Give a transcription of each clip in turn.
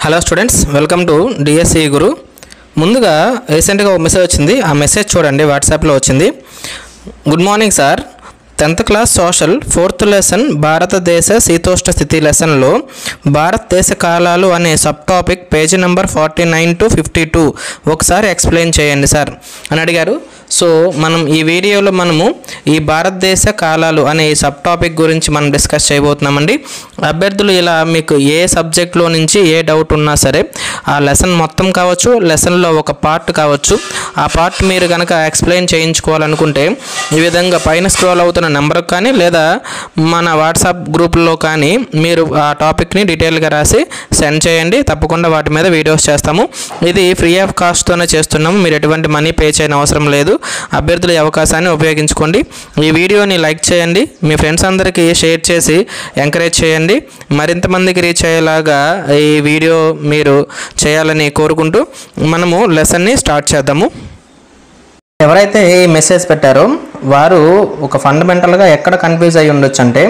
Hello students, welcome to DSC Guru. ముందుగా రీసెంట్గా ఒక మెసేజ్ వచ్చింది. ఆ మెసేజ్ చూడండి, వాట్సాప్లో వచ్చింది. Good morning sir, 10th class social 4th lesson భారతదేశ శీతోష్ణ స్థితి లెసన్లో భారతదేశ కాలాలు అనే sub topic page number 49 to 52 ఒకసారి ఎక్స్ప్లెయిన్ చేయండి సార్ అని అడిగారు. సో మనం ఈ వీడియోలో మనము ఈ భారతదేశ కాలాలు అనే ఈ సబ్ టాపిక్ గురించి మనం డిస్కస్ చేయబోతున్నామండి. అభ్యర్థులు ఇలా మీకు ఏ సబ్జెక్ట్లో నుంచి ఏ డౌట్ ఉన్నా సరే, ఆ లెసన్ మొత్తం కావచ్చు, లెసన్లో ఒక పార్ట్ కావచ్చు, ఆ పార్ట్ మీరు కనుక ఎక్స్ప్లెయిన్ చేయించుకోవాలనుకుంటే ఈ విధంగా పైన స్క్రోల్ అవుతున్న నెంబర్కి కానీ లేదా మన వాట్సాప్ గ్రూప్లో కానీ మీరు ఆ టాపిక్ని డీటెయిల్గా రాసి సెండ్ చేయండి. తప్పకుండా వాటి మీద వీడియోస్ చేస్తాము. ఇది ఫ్రీ ఆఫ్ కాస్ట్తోనే చేస్తున్నాము, మీరు ఎటువంటి మనీ పే చేయని అవసరం లేదు. అభ్యర్థుల అవకాశాన్ని ఉపయోగించుకోండి. ఈ వీడియోని లైక్ చేయండి, మీ ఫ్రెండ్స్ అందరికీ షేర్ చేసి ఎంకరేజ్ చేయండి. మరింత మందికి రీచ్ అయ్యేలాగా ఈ వీడియో మీరు చేయాలని కోరుకుంటూ మనము లెసన్ని స్టార్ట్ చేద్దాము. ఎవరైతే ఈ మెసేజ్ పెట్టారో వారు ఒక ఫండమెంటల్గా ఎక్కడ కన్ఫ్యూజ్ అయ్యి ఉండొచ్చు అంటే,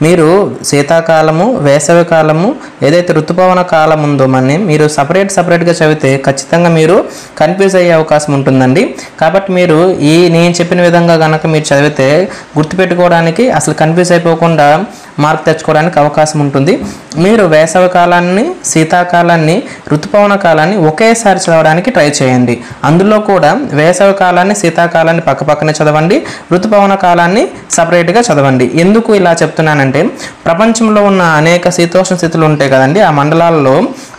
మీరు శీతాకాలము, వేసవి కాలము, ఏదైతే ఋతుపవన కాలం ఉందో మీరు సపరేట్గా చదివితే ఖచ్చితంగా మీరు కన్ఫ్యూజ్ అయ్యే అవకాశం ఉంటుందండి. కాబట్టి మీరు నేను చెప్పిన విధంగా కనుక మీరు చదివితే గుర్తుపెట్టుకోవడానికి, అసలు కన్ఫ్యూజ్ అయిపోకుండా మార్క్ తెచ్చుకోవడానికి అవకాశం ఉంటుంది. మీరు వేసవి కాలాన్ని, శీతాకాలాన్ని, ఋతుపవన కాలాన్ని ఒకేసారి చదవడానికి ట్రై చేయండి. అందులో కూడా వేసవి కాలాన్ని, శీతాకాలాన్ని పక్కపక్కనే చదవండి, ఋతుపవన కాలాన్ని సపరేట్గా చదవండి. ఎందుకు ఇలా చెప్తున్నానంటే, ప్రపంచంలో ఉన్న అనేక శీతోష్ణ స్థితులు ఉంటాయి కదండి, ఆ మండలాల్లో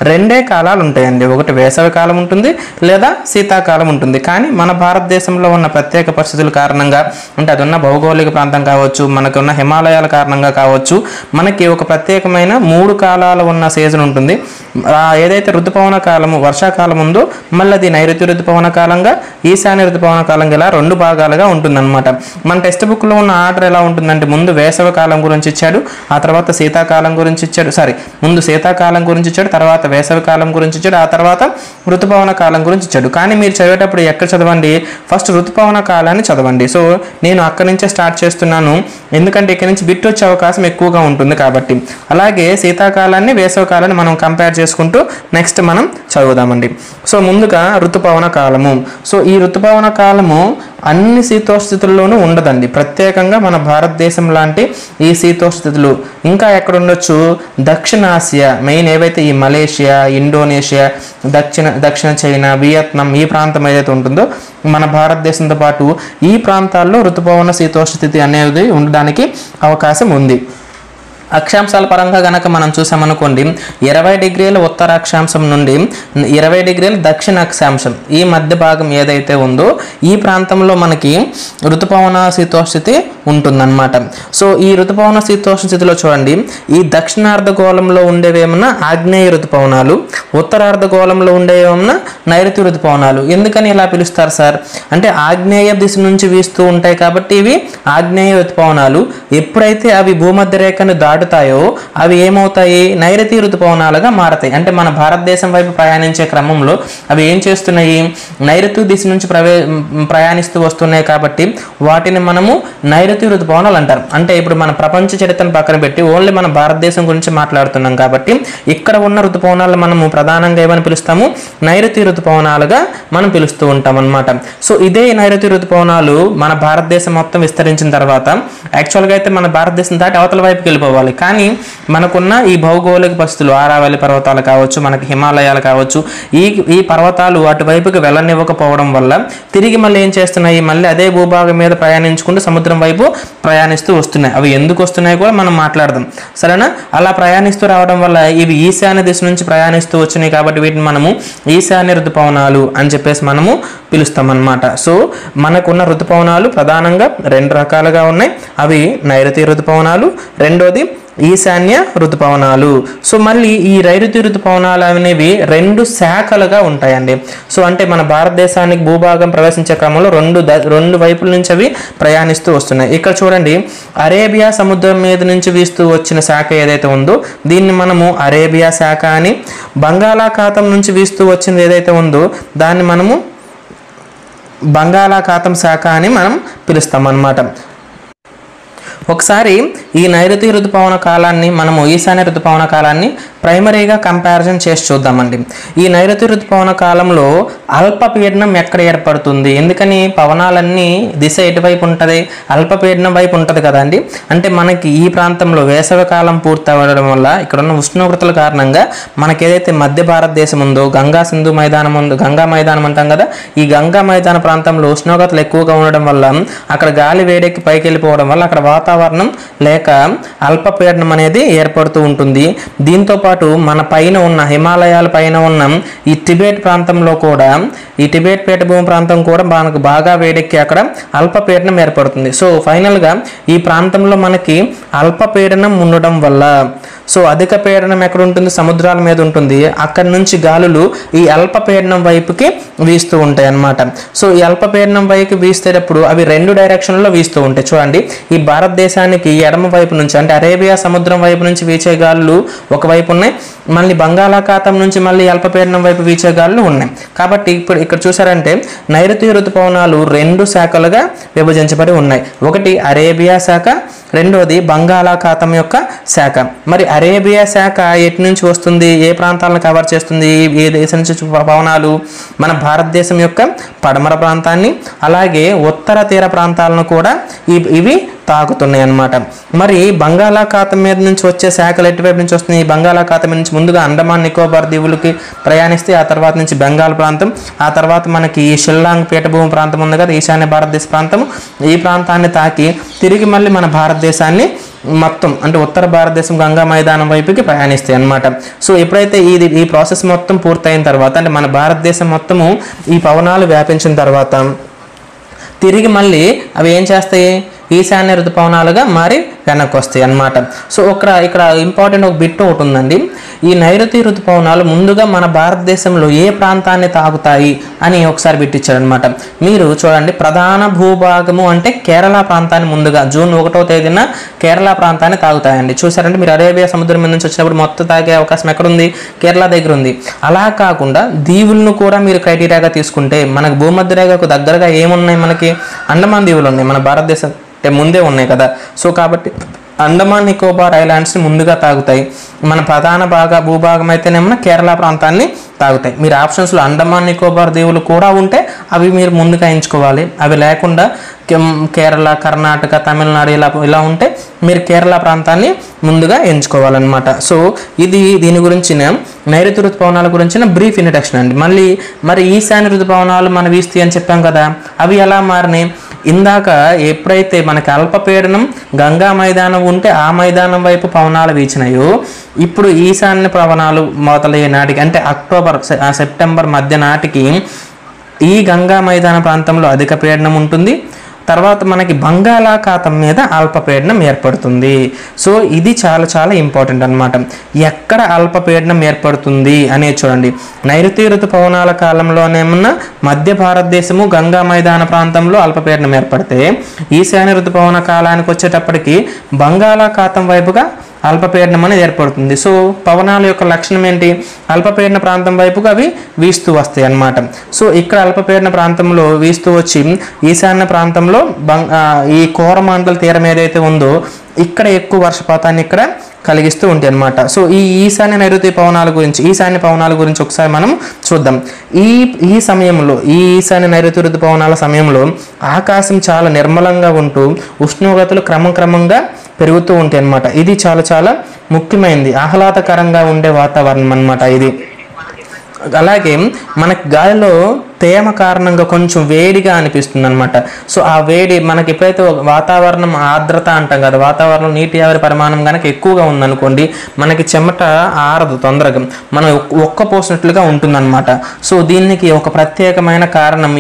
రెండే కాలాలు ఉంటాయండి. ఒకటి వేసవి కాలం ఉంటుంది, లేదా శీతాకాలం ఉంటుంది. కానీ మన భారతదేశంలో ఉన్న ప్రత్యేక పరిస్థితుల కారణంగా, అంటే అది ఉన్న భౌగోళిక ప్రాంతం కావచ్చు, మనకు ఉన్న హిమాలయాల కారణంగా కావచ్చు, మనకి ఒక ప్రత్యేకమైన 3 కాలాలు ఉన్న సీజన్ ఉంటుంది. ఏదైతే ఋతుపవన కాలము, వర్షాకాలం ఉందో మళ్ళీ అది నైరుతి ఋతుపవన కాలంగా, ఈశాన్య ఋతుపవన కాలంగా, ఇలా 2 భాగాలుగా ఉంటుందన్నమాట. మన టెక్స్ట్ బుక్లో ఉన్న ఆర్డర్ ఎలా ఉంటుందంటే, ముందు వేసవి కాలం గురించి ఇచ్చాడు, ఆ తర్వాత శీతాకాలం గురించి ఇచ్చాడు, ముందు శీతాకాలం గురించి ఇచ్చాడు, తర్వాత వేసవి కాలం గురించి ఇచ్చాడు, ఆ తర్వాత ఋతుపవన కాలం గురించి ఇచ్చాడు. కానీ మీరు చదివేటప్పుడు ఎక్కడ చదవండి, ఫస్ట్ ఋతుపవన కాలాన్ని చదవండి. సో నేను అక్కడి నుంచే స్టార్ట్ చేస్తున్నాను, ఎందుకంటే ఇక్కడ నుంచి బిట్ వచ్చే అవకాశం ఎక్కువగా ఉంటుంది కాబట్టి. అలాగే శీతాకాలాన్ని, వేసవి కాలాన్ని మనం కంపేర్ చేసుకుంటూ నెక్స్ట్ మనం చదువుదామండి. సో ముందుగా ఋతుపవన కాలము. సో ఈ ఋతుపవన కాలము అన్ని శీతోష్ణ స్థితుల్లోనూ ఉండదండి. ప్రత్యేకంగా మన భారతదేశం లాంటి ఈ శీతోష్ణ స్థితులు ఇంకా ఎక్కడ ఉండొచ్చు, దక్షిణాసియా, మెయిన్ ఏవైతే ఈ మలేషియా, ఇండోనేషియా, దక్షిణ చైనా, వియత్నాం, ఈ ప్రాంతం ఏదైతే ఉంటుందో మన భారతదేశంతో పాటు ఈ ప్రాంతాల్లో ఋతుపవన శీతోష్ణ స్థితి అనేది ఉండడానికి అవకాశం ఉంది. అక్షాంశాల పరంగా గనక మనం చూసామనుకోండి, 20 డిగ్రీల ఉత్తర అక్షాంశం నుండి 20 డిగ్రీల దక్షిణ అక్షాంశం, ఈ మధ్య భాగం ఏదైతే ఉందో ఈ ప్రాంతంలో మనకి ఋతుపవన శీతోష్ణ స్థితి ఉంటుందన్నమాట. సో ఈ ఋతుపవన శీతోష్ణ స్థితిలో చూడండి, ఈ దక్షిణార్ధగోళంలో ఉండేవేమన్నా ఆగ్నేయ ఋతుపవనాలు, ఉత్తరార్ధగోళంలో ఉండేవేమన్నా నైరుతి ఋతుపవనాలు. ఎందుకని ఇలా పిలుస్తారు సార్ అంటే, ఆగ్నేయ దిశ నుంచి వీస్తూ ఉంటాయి కాబట్టి ఇవి ఆగ్నేయ ఋతుపవనాలు. ఎప్పుడైతే అవి భూమధ్య రేఖను దాటుతాయో అవి ఏమవుతాయి, నైరుతి ఋతుపవనాలుగా మారతాయి. అంటే మన భారతదేశం వైపు ప్రయాణించే క్రమంలో అవి ఏం చేస్తున్నాయి, నైరుతి దిశ నుంచి ప్రయాణిస్తూ వస్తున్నాయి కాబట్టి వాటిని మనము నైరుతి ఋతుపవనాలు అంటారు. అంటే ఇప్పుడు మన ప్రపంచ చరిత్రను పక్కన పెట్టి ఓన్లీ మన భారతదేశం గురించి మాట్లాడుతున్నాం కాబట్టి ఇక్కడ ఉన్న ఋతుపవనాలు మనము ప్రధానంగా ఏమని పిలుస్తాము, నైరుతి ఋతుపవనాలుగా మనం పిలుస్తూ ఉంటాం అన్నమాట. సో ఇదే నైరుతి ఋతుపవనాలు మన భారతదేశం మొత్తం విస్తరించిన తర్వాత యాక్చువల్గా అయితే మన భారతదేశం దాటి అవతల వైపుకి వెళ్ళిపోవాలి. కానీ మనకున్న ఈ భౌగోళిక పరిస్థితులు, ఆరావళి పర్వతాలు కావచ్చు, మనకి హిమాలయాలు కావచ్చు, ఈ పర్వతాలు అటువైపుకి వెళ్ళనివ్వకపోవడం వల్ల తిరిగి మళ్ళీ ఏం చేస్తున్నాయి, మళ్ళీ అదే భూభాగం మీద ప్రయాణించుకుంటూ సముద్రం వైపు ప్రయాణిస్తూ వస్తున్నాయి. అవి ఎందుకు వస్తున్నాయి కూడా మనం మాట్లాడదాం, సరేనా. అలా ప్రయాణిస్తూ రావడం వల్ల ఇవి ఈశాన్య దిశ నుంచి ప్రయాణిస్తూ వచ్చినాయి కాబట్టి వీటిని మనము ఈశాన్య ఋతుపవనాలు అని చెప్పేసి మనము పిలుస్తాం అన్నమాట. సో మనకున్న ఋతుపవనాలు ప్రధానంగా 2 రకాలుగా ఉన్నాయి. అవి నైరుతి ఋతుపవనాలు, రెండోది ఈశాన్య ఋతుపవనాలు. సో మళ్ళీ ఈ నైరుతి ఋతుపవనాలు అనేవి 2 శాఖలుగా ఉంటాయండి. సో అంటే మన భారతదేశానికి భూభాగం ప్రవేశించే క్రమంలో రెండు వైపుల నుంచి అవి ప్రయాణిస్తూ వస్తున్నాయి. ఇక్కడ చూడండి, అరేబియా సముద్రం మీద నుంచి వీస్తూ వచ్చిన శాఖ ఏదైతే ఉందో దీన్ని మనము అరేబియా శాఖ అని, బంగాళాఖాతం నుంచి వీస్తూ వచ్చింది ఏదైతే ఉందో దాన్ని మనము బంగాళాఖాతం శాఖ అని మనం పిలుస్తాం అన్నమాట. ఒకసారి ఈ నైరుతి ఋతుపవన కాలాన్ని మనము ఈశాన్య ఋతుపవన కాలాన్ని ప్రైమరీగా కంపారిజన్ చేసి చూద్దామండి. ఈ నైరుతి ఋతుపవన కాలంలో అల్పపీడనం ఎక్కడ ఏర్పడుతుంది? ఎందుకని పవనాలన్నీ దిశ ఎటువైపు ఉంటుంది? అల్పపీడనం వైపు ఉంటుంది కదండి. అంటే మనకి ఈ ప్రాంతంలో వేసవి కాలం పూర్తి అవ్వడం వల్ల ఇక్కడ ఉన్న ఉష్ణోగ్రతల కారణంగా మనకి ఏదైతే మధ్య భారతదేశం ఉందో గంగా సింధు మైదానం ఉందో, గంగా మైదానం అంటాం కదా, ఈ గంగా మైదాన ప్రాంతంలో ఉష్ణోగ్రతలు ఎక్కువగా ఉండడం వల్ల అక్కడ గాలి వేడెక్కి పైకి వెళ్ళిపోవడం వల్ల అక్కడ వాతావరణం లేక అల్పపీడనం అనేది ఏర్పడుతూ ఉంటుంది. దీంతో పాటు మన పైన ఉన్న హిమాలయాల పైన ఉన్న ఈ టిబెట్ ప్రాంతంలో కూడా, ఈ టిబెట్ పీఠభూమి ప్రాంతం కూడా మనకు బాగా వేడెక్కి అక్కడ అల్పపీడనం ఏర్పడుతుంది. సో ఫైనల్గా ఈ ప్రాంతంలో మనకి అల్పపీడనం ఉండడం వల్ల, సో అధిక పీడనం ఎక్కడ ఉంటుంది? సముద్రాల మీద ఉంటుంది. అక్కడి నుంచి గాలులు ఈ అల్పపీడనం వైపుకి వీస్తూ ఉంటాయి అన్నమాట. సో ఈ అల్పపీడనం వైపు వీస్తేటప్పుడు అవి రెండు డైరెక్షన్లో వీస్తూ ఉంటాయి. చూడండి, ఈ భారతదేశానికి ఎడమ వైపు నుంచి అంటే అరేబియా సముద్రం వైపు నుంచి వీచే గాలులు ఒకవైపు ఉన్నాయి, మళ్ళీ బంగాళాఖాతం నుంచి మళ్ళీ అల్పపీడనం వైపు వీచే గాలులు ఉన్నాయి. కాబట్టి ఇప్పుడు ఇక్కడ చూసారంటే నైరుతి ఋతుపవనాలు రెండు శాఖలుగా విభజించబడి ఉన్నాయి. ఒకటి అరేబియా శాఖ, రెండోది బంగాళాఖాతం యొక్క శాఖ. మరి అరేబియా శాఖ ఎటు నుంచి వస్తుంది? ఏ ప్రాంతాలను కవర్ చేస్తుంది? ఏ దేశం నుంచి పవనాలు? మన భారతదేశం యొక్క పడమర ప్రాంతాన్ని అలాగే ఉత్తర తీర ప్రాంతాలను కూడా ఇవి తాకుతున్నాయి అన్నమాట. మరి బంగాళాఖాతం మీద నుంచి వచ్చే శాఖలు ఎటువైపు నుంచి వస్తుంది? ఈ బంగాళాఖాతం నుంచి ముందుగా అండమాన్ నికోబార్ దీవులకి ప్రయాణిస్తే ఆ తర్వాత నుంచి బెంగాల్ ప్రాంతం, ఆ తర్వాత మనకి ఈ షిల్లాంగ్ పీఠభూమి ప్రాంతం ఉంది కదా, ఈశాన్య భారతదేశ ప్రాంతం, ఈ ప్రాంతాన్ని తాకి తిరిగి మళ్ళీ మన భారతదేశాన్ని మొత్తం అంటే ఉత్తర భారతదేశం గంగా మైదానం వైపుకి ప్రయాణిస్తాయి అన్నమాట. సో ఎప్పుడైతే ఈ ప్రాసెస్ మొత్తం పూర్తయిన తర్వాత అంటే మన భారతదేశం మొత్తము ఈ పవనాలు వ్యాపించిన తర్వాత తిరిగి మళ్ళీ అవి ఏం చేస్తాయి? ఈశాన్య ఋతుపవనాలుగా మారి వెనక్కి వస్తాయి అన్నమాట. సో ఇక్కడ ఇంపార్టెంట్ ఒక బిట్ ఒకటి ఉందండి. ఈ నైరుతి ఋతుపవనాలు ముందుగా మన భారతదేశంలో ఏ ప్రాంతాన్ని తాకుతాయి అని ఒకసారి బిట్టిచ్చారనమాట. మీరు చూడండి, ప్రధాన భూభాగము అంటే కేరళ ప్రాంతాన్ని ముందుగా జూన్ 1వ తేదీన కేరళ ప్రాంతాన్ని తాగుతాయండి. చూసారంటే మీరు అరేబియా సముద్రం మీద నుంచి వచ్చినప్పుడు మొత్తం తాగే అవకాశం ఎక్కడుంది? కేరళ దగ్గర ఉంది. అలా కాకుండా దీవులను కూడా మీరు క్రైటీరియాగా తీసుకుంటే మనకు భూమధ్య రేఖకు దగ్గరగా ఏమున్నాయి? మనకి అండమాన్ దీవులు ఉన్నాయి, మన భారతదేశం ముందే ఉన్నాయి కదా. సో కాబట్టి అండమాన్ నికోబార్ ఐలాండ్స్ని ముందుగా తాగుతాయి. మన ప్రధాన భూభాగం అయితేనేమో కేరళ ప్రాంతాన్ని తాగుతాయి. మీరు ఆప్షన్స్లో అండమాన్ నికోబార్ దీవులు కూడా ఉంటే అవి మీరు ముందుగా ఎంచుకోవాలి. అవి లేకుండా కేరళ, కర్ణాటక, తమిళనాడు ఇలా ఉంటే మీరు కేరళ ప్రాంతాన్ని ముందుగా ఎంచుకోవాలన్నమాట. సో దీని గురించిన నైరుతి ఋతుపవనాల గురించిన బ్రీఫ్ ఇంట్రడక్షన్ అండి. మరి ఈశాన్య ఋతుపవనాలు మన వీస్తాయి అని చెప్పాం కదా, అవి ఎలా మారినాయి? ఇందాక ఎప్పుడైతే మనకి అల్పపీడనం గంగా మైదానం ఉంటే ఆ మైదానం వైపు పవనాలు వీచినాయో, ఇప్పుడు ఈశాన్య పవనాలు మొదలయ్యే నాటికి అంటే సెప్టెంబర్ మధ్య నాటికి ఈ గంగా మైదాన ప్రాంతంలో అధిక పీడనం ఉంటుంది. తర్వాత మనకి బంగాళాఖాతం మీద అల్పపీడనం ఏర్పడుతుంది. సో ఇది చాలా చాలా ఇంపార్టెంట్ అన్నమాట. ఎక్కడ అల్పపీడనం ఏర్పడుతుంది అనేది చూడండి. నైరుతి ఋతుపవనాల కాలంలోనేమన్నా మధ్య భారతదేశము గంగా మైదాన ప్రాంతంలో అల్పపీడనం ఏర్పడితే, ఈశాన్య ఋతుపవన కాలానికి వచ్చేటప్పటికి బంగాళాఖాతం వైపుగా అల్పపీడనం అనేది ఏర్పడుతుంది. సో పవనాల యొక్క లక్షణం ఏంటి? అల్పపీడన ప్రాంతం వైపుగా అవి వీస్తూ వస్తాయి అన్నమాట. సో ఇక్కడ అల్పపీడన ప్రాంతంలో వీస్తూ వచ్చి ఈశాన్య ప్రాంతంలో ఈ కోరమాండల తీరం ఏదైతే ఉందో ఇక్కడ ఎక్కువ వర్షపాతాన్ని ఇక్కడ కలిగిస్తూ ఉంటాయి అన్నమాట. సో ఈ ఈశాన్య పవనాల గురించి ఒకసారి మనం చూద్దాం. ఈ సమయంలో ఈ ఈశాన్య నైరుతి ఋతుపవనాల సమయంలో ఆకాశం చాలా నిర్మలంగా ఉంటూ ఉష్ణోగ్రతలు క్రమంగా పెరుగుతూ ఉంటాయి అన్నమాట. ఇది చాలా చాలా ముఖ్యమైనది, ఆహ్లాదకరంగా ఉండే వాతావరణం అన్నమాట ఇది. అలాగే మనకి గాలిలో తేమ కారణంగా కొంచెం వేడిగా అనిపిస్తుంది అనమాట. సో ఆ వేడి మనకి ఎప్పుడైతే వాతావరణం ఆర్ద్రత అంటాం కదా, వాతావరణం నీటి ఆవిరి పరిమాణం కనుక ఎక్కువగా ఉందనుకోండి, మనకి చెమట ఆరదు తొందరగా, మనం ఒక్కపోసినట్లుగా ఉంటుందన్నమాట. సో దీనికి ఒక ప్రత్యేకమైన కారణం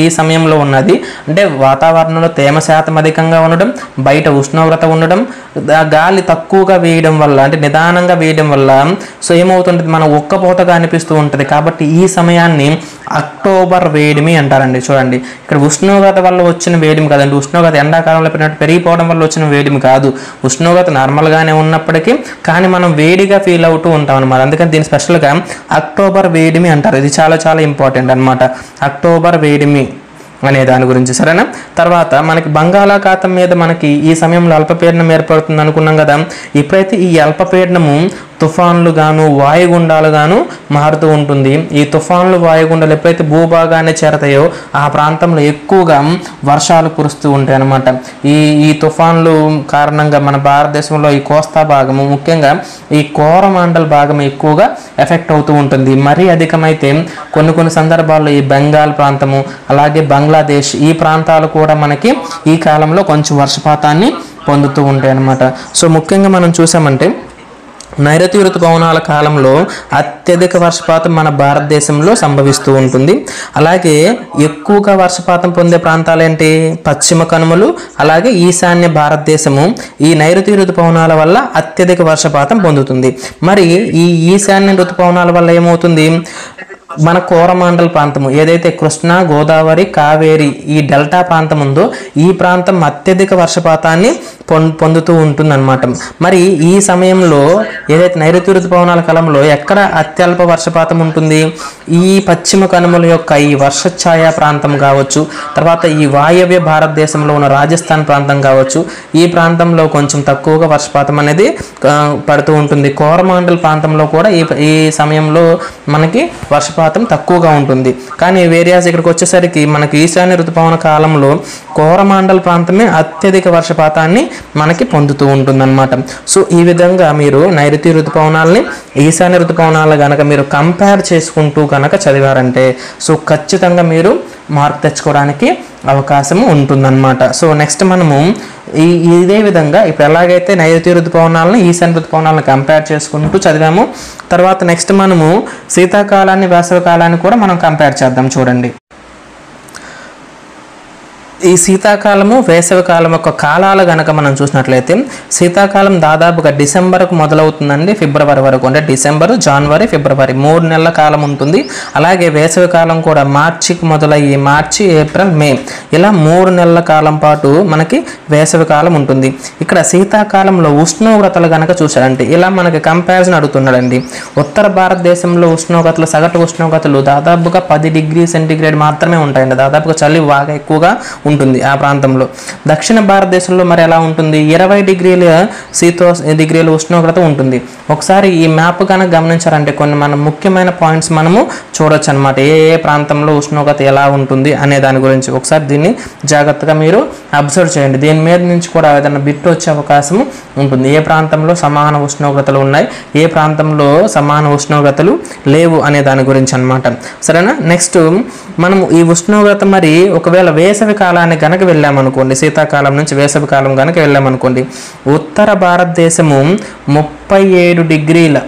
ఈ సమయంలో ఉన్నది. అంటే వాతావరణంలో తేమ శాతం అధికంగా ఉండడం, బయట ఉష్ణోగ్రత ఉండడం, గాలి తక్కువగా వేయడం వల్ల అంటే నిదానంగా వేయడం వల్ల సో ఏమవుతుంటుంది, మనం ఒక్కపోతగా అనిపిస్తూ ఉంటుంది. కాబట్టి ఈ సమయాన్ని అక్టోబర్ వేడిమి అంటారండి. చూడండి, ఇక్కడ ఉష్ణోగ్రత వల్ల వచ్చిన వేడిమి కాదండి, ఉష్ణోగ్రత ఎండాకాలంలో పెరిగిపోవడం వల్ల వచ్చిన వేడిమి కాదు. ఉష్ణోగ్రత నార్మల్గానే ఉన్నప్పటికీ కానీ మనం వేడిగా ఫీల్ అవుతూ ఉంటాం అనమాట. అందుకని దీన్ని స్పెషల్గా అక్టోబర్ వేడిమి అంటారు. ఇది చాలా చాలా ఇంపార్టెంట్ అనమాట. అక్టోబర్ వేడిమి అనే దాని గురించి, సరేనా. తర్వాత మనకి బంగాళాఖాతం మీద మనకి ఈ సమయంలో అల్పపీడనం ఏర్పడుతుంది అనుకున్నాం కదా. ఇప్పుడైతే ఈ అల్పపీడనము తుఫాన్లు గాను వాయుగుండాలు గాను మారుతూ ఉంటుంది. ఈ తుఫాన్లు వాయుగుండాలు ఎప్పుడైతే భూభాగాన్ని చేరతాయో ఆ ప్రాంతంలో ఎక్కువగా వర్షాలు కురుస్తూ ఉంటాయి అన్నమాట. ఈ తుఫాన్లు కారణంగా మన భారతదేశంలో ఈ కోస్తా భాగము, ముఖ్యంగా ఈ కోరమాండల్ భాగం ఎక్కువగా ఎఫెక్ట్ అవుతూ ఉంటుంది. మరీ అధికమైతే కొన్ని సందర్భాల్లో ఈ బెంగాల్ ప్రాంతము, అలాగే బంగ్లాదేశ్ ఈ ప్రాంతాలు కూడా మనకి ఈ కాలంలో కొంచెం వర్షపాతాన్ని పొందుతూ ఉంటాయి అన్నమాట. సో ముఖ్యంగా మనం చూసామంటే నైరుతి ఋతుపవనాల కాలంలో అత్యధిక వర్షపాతం మన భారతదేశంలో సంభవిస్తూ ఉంటుంది. అలాగే ఎక్కువగా వర్షపాతం పొందే ప్రాంతాలు ఏంటి? పశ్చిమ కనుమలు, అలాగే ఈశాన్య భారతదేశము ఈ నైరుతి ఋతుపవనాల వల్ల అత్యధిక వర్షపాతం పొందుతుంది. మరి ఈ ఈశాన్య ఋతుపవనాల వల్ల ఏమవుతుంది? మన కోరమాండల్ ప్రాంతము ఏదైతే కృష్ణా, గోదావరి, కావేరి ఈ డెల్టా ప్రాంతం ఉందో ఈ ప్రాంతం అత్యధిక వర్షపాతాన్ని పొందుతూ ఉంటుందన్నమాట. మరి ఈ సమయంలో ఏదైతే నైరుతి ఋతుపవనాల కాలంలో ఎక్కడ అత్యల్ప వర్షపాతం ఉంటుంది? ఈ పశ్చిమ కనుమల యొక్క ఈ వర్షఛాయ ప్రాంతం కావచ్చు, తర్వాత ఈ వాయవ్య భారతదేశంలో ఉన్న రాజస్థాన్ ప్రాంతం కావచ్చు, ఈ ప్రాంతంలో కొంచెం తక్కువగా వర్షపాతం అనేది పడుతూ ఉంటుంది. కోరమాండల్ ప్రాంతంలో కూడా ఈ సమయంలో మనకి వర్షపాతం తక్కువగా ఉంటుంది. కానీ వేరియాస్ ఇక్కడికి వచ్చేసరికి మనకి ఈశాన్య ఋతుపవన కాలంలో కోరమాండల్ ప్రాంతమే అత్యధిక వర్షపాతాన్ని మనకి పొందుతూ ఉంటుందన్నమాట. సో ఈ విధంగా మీరు నైరుతి ఋతుపవనాలని ఈశాన్య ఋతుపవనాలు కనుక మీరు కంపేర్ చేసుకుంటూ కనుక చదివారంటే సో ఖచ్చితంగా మీరు మార్క్ తెచ్చుకోవడానికి అవకాశం ఉంటుందన్నమాట. సో నెక్స్ట్ మనము ఇదే విధంగా ఇప్పుడు ఎలాగైతే నైరుతి ఋతుపవనాలను ఈశాన్య ఋతుపవనాలను కంపేర్ చేసుకుంటూ చదివాము, తర్వాత నెక్స్ట్ మనము శీతాకాలాన్ని వేసవి కాలాన్ని కూడా మనం కంపేర్ చేద్దాం. చూడండి, ఈ శీతాకాలము వేసవి కాలం యొక్క కాలాలు కనుక మనం చూసినట్లయితే శీతాకాలం దాదాపుగా డిసెంబర్కు మొదలవుతుందండి, ఫిబ్రవరి వరకు. అంటే డిసెంబరు, జనవరి, ఫిబ్రవరి 3 నెలల కాలం ఉంటుంది. అలాగే వేసవి కాలం కూడా మార్చికి మొదలయ్యి మార్చి, ఏప్రిల్, మే ఇలా 3 నెలల కాలం పాటు మనకి వేసవి కాలం ఉంటుంది. ఇక్కడ శీతాకాలంలో ఉష్ణోగ్రతలు కనుక చూసారంటే ఇలా మనకి కంపారిజన్ అడుగుతున్నాడండి. ఉత్తర భారతదేశంలో ఉష్ణోగ్రతలు, సగటు ఉష్ణోగ్రతలు దాదాపుగా 10 డిగ్రీ సెంటీగ్రేడ్ మాత్రమే ఉంటాయండి. దాదాపుగా చలి బాగా ఎక్కువగా ఉంటుంది ఆ ప్రాంతంలో. దక్షిణ భారతదేశంలో మరి ఎలా ఉంటుంది? 20 డిగ్రీల ఉష్ణోగ్రత ఉంటుంది. ఒకసారి ఈ మ్యాప్ కనుక గమనించారంటే కొన్ని మన ముఖ్యమైన పాయింట్స్ మనము చూడొచ్చు అనమాట. ఏ ప్రాంతంలో ఉష్ణోగ్రత ఎలా ఉంటుంది అనే దాని గురించి ఒకసారి దీన్ని జాగ్రత్తగా మీరు అబ్జర్వ్ చేయండి. దీని మీద నుంచి కూడా ఏదైనా బిట్ వచ్చే అవకాశం ఉంటుంది. ఏ ప్రాంతంలో సమాన ఉష్ణోగ్రతలు ఉన్నాయి, ఏ ప్రాంతంలో సమాన ఉష్ణోగ్రతలు లేవు అనే దాని గురించి అనమాట. సరేనా. నెక్స్ట్ మనము ఈ ఉష్ణోగ్రత మరి ఒకవేళ వేసవి కాలాన్ని కనుక వెళ్ళామనుకోండి, శీతాకాలం నుంచి వేసవి కాలం కనుక వెళ్ళామనుకోండి, ఉత్తర భారతదేశము 37 డిగ్రీల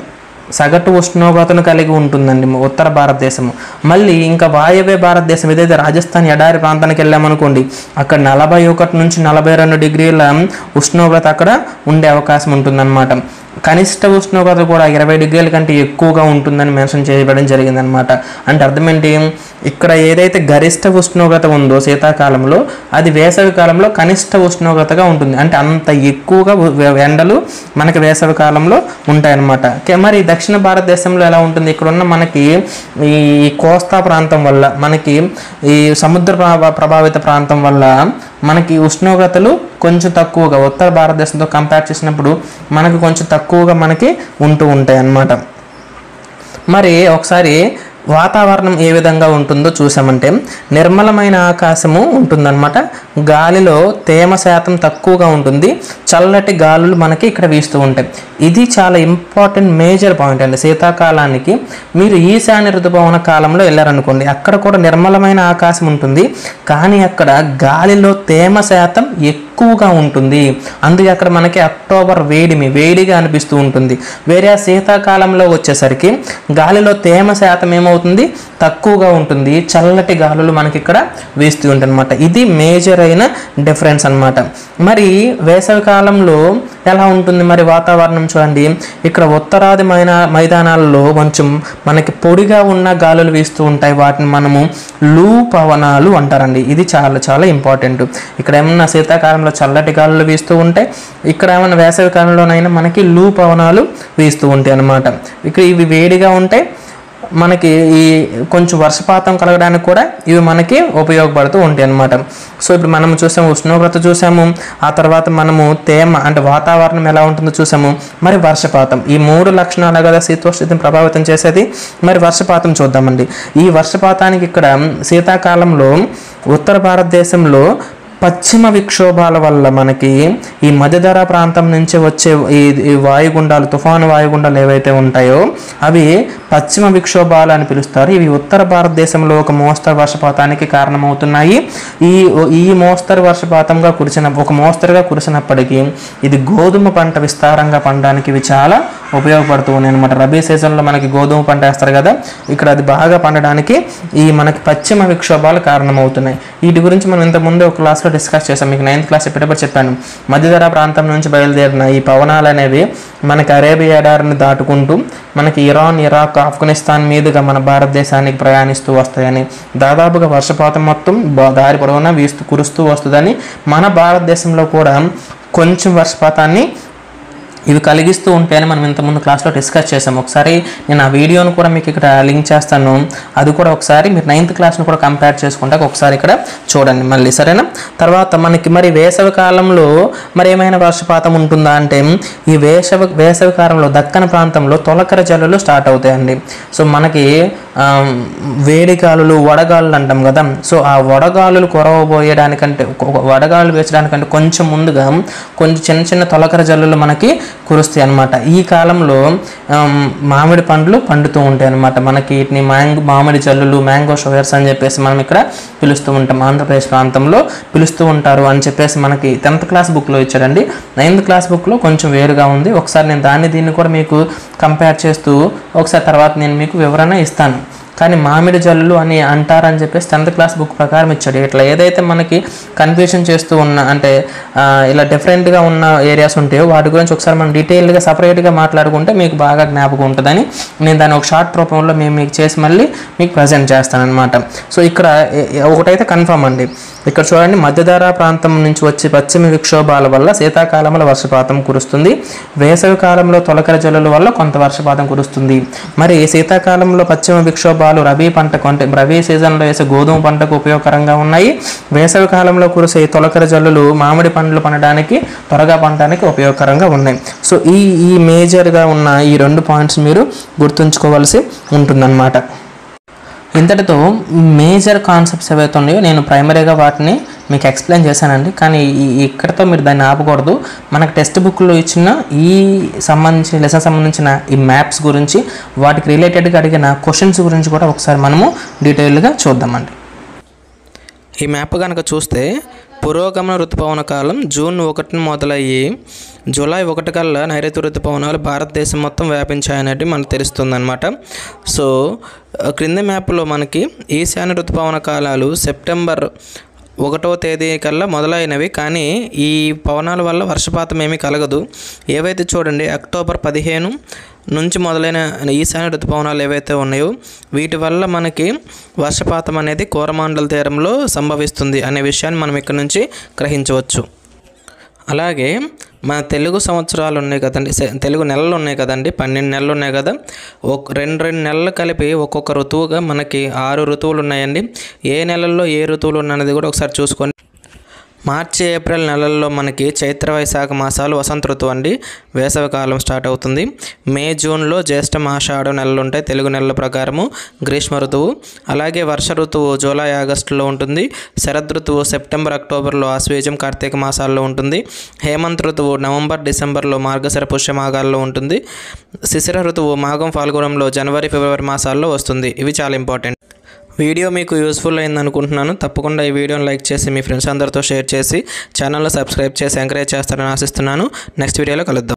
సగటు ఉష్ణోగ్రతను కలిగి ఉంటుందండి ఉత్తర భారతదేశము. మళ్ళీ ఇంకా వాయవ్య భారతదేశం ఏదైతే రాజస్థాన్ ఎడారి ప్రాంతానికి వెళ్ళామనుకోండి, అక్కడ 41 నుంచి 42 డిగ్రీల ఉష్ణోగ్రత అక్కడ ఉండే అవకాశం ఉంటుందన్నమాట. కనిష్ట ఉష్ణోగ్రత కూడా 20 డిగ్రీల కంటే ఎక్కువగా ఉంటుందని మెన్షన్ చేయబడడం జరిగిందనమాట. అంటే అర్థం ఏంటి? ఇక్కడ ఏదైతే గరిష్ట ఉష్ణోగ్రత ఉందో శీతాకాలంలో అది వేసవి కాలంలో కనిష్ట ఉష్ణోగ్రతగా ఉంటుంది. అంటే అంత ఎక్కువగా ఎండలు మనకి వేసవి కాలంలో ఉంటాయన్నమాట. మరి దక్షిణ భారతదేశంలో ఎలా ఉంటుంది? ఇక్కడ ఉన్న మనకి ఈ కోస్తా ప్రాంతం వల్ల, మనకి ఈ సముద్ర ప్రభావిత ప్రాంతం వల్ల మనకి ఉష్ణోగ్రతలు కొంచెం తక్కువగా ఉత్తర భారతదేశంతో కంపేర్ చేసినప్పుడు మనకి కొంచెం తక్కువగా మనకి ఉంటూ ఉంటాయి అన్నమాట. మరి ఒకసారి వాతావరణం ఏ విధంగా ఉంటుందో చూసామంటే నిర్మలమైన ఆకాశము ఉంటుందన్నమాట. గాలిలో తేమ శాతం తక్కువగా ఉంటుంది. చల్లటి గాలులు మనకి ఇక్కడ వీస్తూ ఉంటాయి. ఇది చాలా ఇంపార్టెంట్ మేజర్ పాయింట్ అండి. శీతాకాలానికి మీరు ఈశాన్య ఋతుపవన కాలంలో వెళ్ళారనుకోండి, అక్కడ కూడా నిర్మలమైన ఆకాశం ఉంటుంది, కానీ అక్కడ గాలిలో తేమ శాతం ఎక్కువగా ఉంటుంది. అందుకే అక్కడ మనకి అక్టోబర్ వేడిగా అనిపిస్తూ ఉంటుంది. వేరే శీతాకాలంలో వచ్చేసరికి గాలిలో తేమ శాతం ఏమవుతుంది? తక్కువగా ఉంటుంది. చల్లటి గాలులు మనకి ఇక్కడ వీస్తూ ఉంటాయి అన్నమాట. ఇది మేజర్ అయిన డిఫరెన్స్ అన్నమాట. మరి వేసవి కాలంలో ఎలా ఉంటుంది మరి వాతావరణం చూడండి. ఇక్కడ ఉత్తరాది మైదానాల్లో కొంచెం మనకి పొడిగా ఉన్న గాలులు వీస్తూ ఉంటాయి. వాటిని మనము లూ పవనాలు అంటారండి. ఇది చాలా చాలా ఇంపార్టెంట్. ఇక్కడ ఏమన్నా శీతాకాలంలో చల్లటి గాలులు వీస్తూ ఉంటాయి, ఇక్కడ ఏమన్నా వేసవి కాలంలోనైనా మనకి లూ పవనాలు వీస్తూ ఉంటాయి అన్నమాట. ఇక్కడ ఇవి వేడిగా ఉంటాయి, మనకి ఈ కొంచెం వర్షపాతం కలగడానికి కూడా ఇవి మనకి ఉపయోగపడుతూ ఉంటాయి అన్నమాట. సో ఇప్పుడు మనం చూసాము ఉష్ణోగ్రత చూసాము, ఆ తర్వాత మనము తేమ అంటే వాతావరణం ఎలా ఉంటుందో చూసాము, మరి వర్షపాతం, ఈ 3 లక్షణాలు కదా శీతోష్ణతను ప్రభావితం చేసేది. మరి వర్షపాతం చూద్దామండి. ఈ వర్షపాతానికి ఇక్కడ శీతాకాలంలో ఉత్తర భారతదేశంలో పశ్చిమ విక్షోభాల వల్ల మనకి ఈ మధ్యధరా ప్రాంతం నుంచి వచ్చే ఈ వాయుగుండాలు, తుఫాను వాయుగుండాలు ఏవైతే ఉంటాయో అవి పశ్చిమ విక్షోభాలు అని పిలుస్తారు. ఇవి ఉత్తర భారతదేశంలో ఒక మోస్తరు వర్షపాతానికి కారణమవుతున్నాయి. ఈ మోస్తరు వర్షపాతంగా మోస్తరుగా కురిసినప్పటికీ ఇది గోధుమ పంట విస్తారంగా పండడానికి ఇవి చాలా ఉపయోగపడుతూ ఉన్నాయి అనమాట. రబీ సీజన్లో మనకి గోధుమ పంట వేస్తారు కదా, ఇక్కడ అది బాగా పండడానికి ఈ మనకి పశ్చిమ విక్షోభాలు కారణమవుతున్నాయి. వీటి గురించి మనం ఇంతకుముందు ఒక క్లాస్లో డిస్కస్ చేసాం. మీకు 9th క్లాస్ చెప్పేటప్పుడు చెప్పాను. మధ్యధరా ప్రాంతం నుంచి బయలుదేరిన ఈ పవనాలు అనేవి మనకి అరేబియా ఎడారిని దాటుకుంటూ మనకి ఇరాన్, ఇరాక్, ఆఫ్ఘనిస్తాన్ మీదుగా మన భారతదేశానికి ప్రయాణిస్తూ వస్తాయని, దాదాపుగా వర్షపాతం మొత్తం దారి పొడవునా కురుస్తూ వస్తుందని, మన భారతదేశంలో కూడా కొంచెం వర్షపాతాన్ని ఇవి కలిగిస్తూ ఉంటాయని మనం ఇంతకుముందు క్లాస్లో డిస్కస్ చేసాము. ఒకసారి నేను ఆ వీడియోను కూడా మీకు ఇక్కడ లింక్ చేస్తాను. అది కూడా ఒకసారి మీరు 9th క్లాస్ను కూడా కంపేర్ చేసుకుంటే ఒకసారి ఇక్కడ చూడండి మళ్ళీ, సరేనా. తర్వాత మనకి మరి వేసవి కాలంలో మరి ఏమైనా వర్షపాతం ఉంటుందా అంటే ఈ వేసవి కాలంలో దక్కన ప్రాంతంలో తొలకరి జల్లులు స్టార్ట్ అవుతాయండి. సో మనకి వేడి గాలులు, వడగాలులు అంటాం కదా. సో ఆ వడగాలులు కురవబోయడానికంటే, వడగాలులు వేసడానికంటే కొంచెం ముందుగా కొంచెం చిన్న చిన్న తొలకరి జల్లులు మనకి కురుస్తాయి అన్నమాట. ఈ కాలంలో మామిడి పండ్లు పండుతూ ఉంటాయి అన్నమాట. మనకి వీటిని మామిడి జల్లులు, మ్యాంగో షవర్స్ అని చెప్పేసి మనం ఇక్కడ పిలుస్తూ ఉంటాం. ఆంధ్రప్రదేశ్ ప్రాంతంలో పిలుస్తూ ఉంటారు అని చెప్పేసి మనకి 10th క్లాస్ బుక్లో ఇచ్చాడండి. 9th క్లాస్ బుక్లో కొంచెం వేరుగా ఉంది. ఒకసారి నేను దీన్ని కూడా మీకు కంపేర్ చేస్తూ ఒకసారి తర్వాత నేను మీకు వివరణ ఇస్తాను. కానీ మామిడి జల్లులు అని అంటారని చెప్పేసి 10th క్లాస్ బుక్ ప్రకారం ఇచ్చాడు. ఇట్లా ఏదైతే మనకి కన్ఫ్యూషన్ చేస్తూ ఉన్న అంటే ఇలా డిఫరెంట్గా ఉన్న ఏరియాస్ ఉంటాయో వాటి గురించి ఒకసారి మనం డీటెయిల్గా సపరేట్గా మాట్లాడుకుంటే మీకు బాగా జ్ఞాపకం ఉంటుందని నేను దాన్ని ఒక షార్ట్ రూపంలో మీకు చేసి మళ్ళీ మీకు ప్రజెంట్ చేస్తాను అనమాట. సో ఇక్కడ ఒకటైతే కన్ఫర్మ్ అండి. ఇక్కడ చూడండి, మధ్యధరా ప్రాంతం నుంచి వచ్చే పశ్చిమ విక్షోభాల వల్ల శీతాకాలంలో వర్షపాతం కురుస్తుంది. వేసవి కాలంలో తొలకరి జల్లుల వల్ల కొంత వర్షపాతం కురుస్తుంది. మరి శీతాకాలంలో పశ్చిమ విక్షోభాలు రబీ సీజన్లో వేసే గోధుమ పంటకు ఉపయోగకరంగా ఉన్నాయి. వేసవి కాలంలో కురిసే తొలకరి జల్లులు మామిడి పండ్లు పండడానికి, త్వరగా పండడానికి ఉపయోగకరంగా ఉన్నాయి. సో ఈ మేజర్గా ఉన్న ఈ 2 పాయింట్స్ మీరు గుర్తుంచుకోవాల్సి ఉంటుందన్నమాట. ఇంతటితో మేజర్ కాన్సెప్ట్స్ ఏవైతే ఉన్నాయో నేను ప్రైమరీగా వాటిని మీకు ఎక్స్ప్లెయిన్ చేశానండి. కానీ ఇక్కడతో మీరు దాన్ని ఆపకూడదు. మనకు టెక్స్ట్ బుక్లో ఇచ్చిన లెసన్ సంబంధించిన ఈ మ్యాప్స్ గురించి, వాటికి రిలేటెడ్గా అడిగిన క్వశ్చన్స్ గురించి కూడా ఒకసారి మనము డీటెయిల్గా చూద్దామండి. ఈ మ్యాప్ కనుక చూస్తే పురోగమన ఋతుపవన కాలం జూన్ 1 మొదలయ్యి జూలై 1 కల్లా నైరుతి ఋతుపవనాలు భారతదేశం మొత్తం వ్యాపించాయనేది మనకు తెలుస్తుంది అనమాట. సో క్రింది మ్యాప్లో మనకి ఈశాన్య ఋతుపవన కాలాలు సెప్టెంబర్ 1వ తేదీ కల్లా మొదలైనవి. కానీ ఈ పవనాల వల్ల వర్షపాతం ఏమీ కలగదు. ఏవైతే చూడండి అక్టోబర్ 15 నుంచి మొదలైన ఈశాన్య ఋతుపవనాలు ఏవైతే ఉన్నాయో వీటి వల్ల మనకి వర్షపాతం అనేది కోరమాండల తీరంలో సంభవిస్తుంది అనే విషయాన్ని మనం ఇక్కడ నుంచి గ్రహించవచ్చు. అలాగే మన తెలుగు సంవత్సరాలు ఉన్నాయి కదండి, తెలుగు నెలలు ఉన్నాయి కదండి, 12 నెలలు ఉన్నాయి కదా. రెండు నెలలు కలిపి ఒక్కొక్క ఋతువుగా మనకి 6 ఋతువులు ఉన్నాయండి. ఏ నెలల్లో ఏ ఋతువులు ఉన్నది కూడా ఒకసారి చూసుకోండి. మార్చి ఏప్రిల్ నెలల్లో మనకి చైత్ర వైశాఖ మాసాలు వసంత ఋతువు అండి, వేసవికాలం స్టార్ట్ అవుతుంది. మే జూన్లో జ్యేష్ఠ ఆషాఢ నెలలు ఉంటాయి తెలుగు నెలల ప్రకారము, గ్రీష్మ ఋతువు. అలాగే వర్ష ఋతువు జూలై ఆగస్టులో ఉంటుంది. శరద్ ఋతువు సెప్టెంబర్ అక్టోబర్లో ఆశ్వేజం కార్తీక మాసాల్లో ఉంటుంది. హేమంత్ ఋతువు నవంబర్ డిసెంబర్లో మార్గశిర పుష్యమాగాల్లో ఉంటుంది. శిశిర ఋతువు మాఘం ఫాల్గుణంలో జనవరి ఫిబ్రవరి మాసాల్లో వస్తుంది. ఇవి చాలా ఇంపార్టెంట్. వీడియో మీకు యూస్ఫుల్ అయింది అనుకుంటున్నాను. తప్పకుండా ఈ వీడియోని లైక్ చేసి మీ ఫ్రెండ్స్ అందరితో షేర్ చేసి ఛానల్లో సబ్స్క్రైబ్ చేసి ఎంకరేజ్ చేస్తారని ఆశిస్తున్నాను. నెక్స్ట్ వీడియోలో కలుద్దాం.